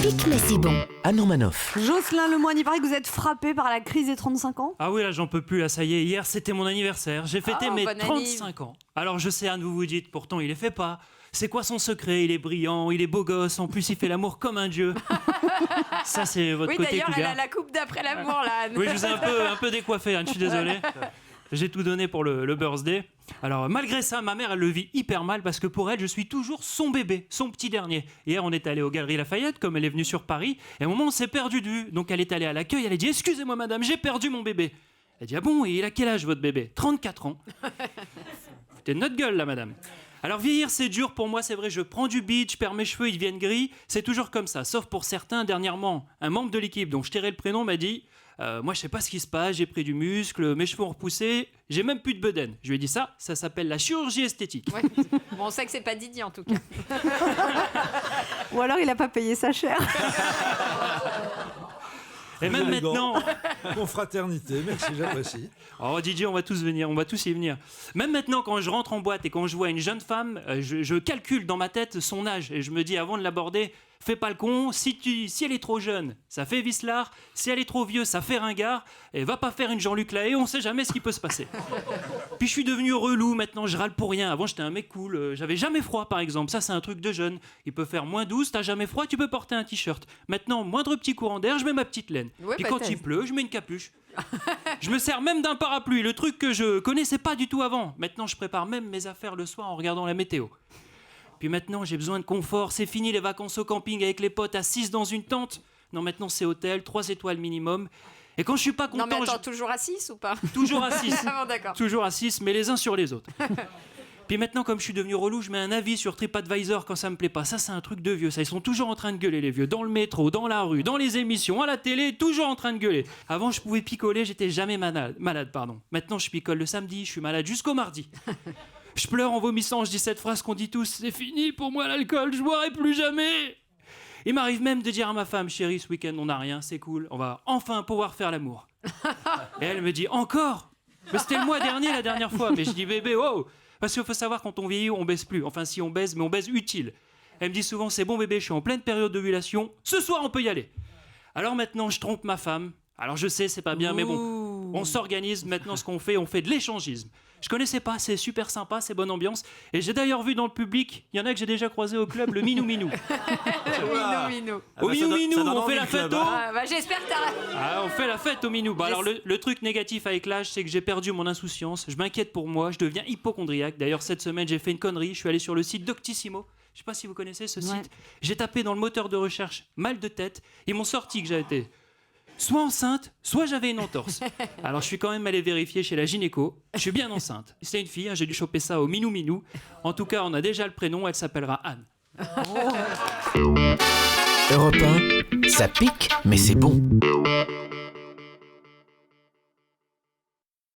pique mais c'est bon. Anne Romanoff. Jocelyn Lemoine, il paraît que vous êtes frappé par la crise des 35 ans. Ah oui, là j'en peux plus, là ça y est, hier c'était mon anniversaire, j'ai fêté mes 35 ans. Alors je sais Anne, vous vous dites, pourtant il les fait pas. C'est quoi son secret? Il est brillant, il est beau gosse, en plus il fait l'amour comme un dieu. Ça c'est votre côté d'ailleurs cougar. elle a la coupe d'après l'amour là, Anne. Oui, je vous ai un peu décoiffé, Anne, je suis désolé. J'ai tout donné pour le birthday. Alors malgré ça, ma mère elle le vit hyper mal parce que pour elle je suis toujours son bébé, son petit dernier. Hier on est allé aux Galeries Lafayette comme elle est venue sur Paris et à un moment on s'est perdu de vue. Donc elle est allée à l'accueil, elle a dit excusez-moi madame, j'ai perdu mon bébé. Elle dit ah bon, et il a quel âge votre bébé? 34 ans. Foutez de notre gueule là madame. Alors vieillir c'est dur pour moi, c'est vrai, je prends du beach, je perds mes cheveux, ils deviennent gris, c'est toujours comme ça, sauf pour certains. Dernièrement, un membre de l'équipe dont je tairai le prénom m'a dit moi je sais pas ce qui se passe, j'ai pris du muscle, mes cheveux ont repoussé, j'ai même plus de bedaine. Je lui ai dit ça s'appelle la chirurgie esthétique. Ouais. Bon, on sait que c'est pas Didier en tout cas. Ou alors il a pas payé sa chère. Et même maintenant... Confraternité, merci, j'apprécie. Oh Didier, on va tous venir, on va tous y venir. Même maintenant, quand je rentre en boîte et quand je vois une jeune femme, je calcule dans ma tête son âge et je me dis avant de l'aborder, fais pas le con, si elle est trop jeune, ça fait vicelard, si elle est trop vieux, ça fait ringard, et va pas faire une Jean-Luc Lahaye, on sait jamais ce qui peut se passer. Puis je suis devenu relou, maintenant je râle pour rien. Avant j'étais un mec cool, j'avais jamais froid par exemple, ça c'est un truc de jeune. Il peut faire moins 12, t'as jamais froid, tu peux porter un t-shirt. Maintenant, moindre petit courant d'air, je mets ma petite laine. Ouais, Puis quand il pleut, je mets une capuche. Je me sers même d'un parapluie, le truc que je connaissais pas du tout avant. Maintenant je prépare même mes affaires le soir en regardant la météo. Puis maintenant, j'ai besoin de confort. C'est fini les vacances au camping avec les potes assis dans une tente. Non, maintenant, c'est hôtel, 3 étoiles minimum. Et quand je suis pas content... Non mais attends, toujours à 6 ou pas? Toujours à 6. Ah bon, d'accord. Toujours à 6, mais les uns sur les autres. Puis maintenant, comme je suis devenu relou, je mets un avis sur TripAdvisor quand ça me plaît pas. Ça, c'est un truc de vieux. Ça, ils sont toujours en train de gueuler, les vieux. Dans le métro, dans la rue, dans les émissions, à la télé, toujours en train de gueuler. Avant, je pouvais picoler, j'étais jamais malade. Maintenant, je picole le samedi, je suis malade jusqu'au mardi. Je pleure en vomissant, je dis cette phrase qu'on dit tous, c'est fini pour moi l'alcool, je boirai plus jamais. Il m'arrive même de dire à ma femme, chérie, ce week-end on n'a rien, c'est cool, on va enfin pouvoir faire l'amour. Et elle me dit, encore? Mais c'était le mois dernier la dernière fois. Mais je dis, bébé, wow. Parce qu'il faut savoir, quand on vieillit, on baise plus. Enfin, si on baise, mais on baise utile. Elle me dit souvent, c'est bon bébé, je suis en pleine période d'ovulation, ce soir on peut y aller. Alors maintenant, je trompe ma femme. Alors je sais, c'est pas bien, mais bon, on s'organise. Maintenant, ce qu'on fait, on fait de l'échangisme. Je connaissais pas, c'est super sympa, c'est bonne ambiance. Et j'ai d'ailleurs vu dans le public, il y en a que j'ai déjà croisé au club, le Minou Minou. Minou. Au Minou Minou, on fait la fête au... J'espère que t'as... on fait la fête au Minou. Bah, alors le truc négatif avec l'âge, c'est que j'ai perdu mon insouciance. Je m'inquiète pour moi, je deviens hypocondriaque. D'ailleurs, cette semaine, j'ai fait une connerie. Je suis allé sur le site Doctissimo. Je sais pas si vous connaissez ce site. J'ai tapé dans le moteur de recherche mal de tête. Ils m'ont sorti que j'avais été soit enceinte, soit j'avais une entorse. Alors je suis quand même allé vérifier chez la gynéco. Je suis bien enceinte. C'est une fille, j'ai dû choper ça au Minou Minou. En tout cas, on a déjà le prénom, elle s'appellera Anne. Europe 1, ça pique mais c'est bon.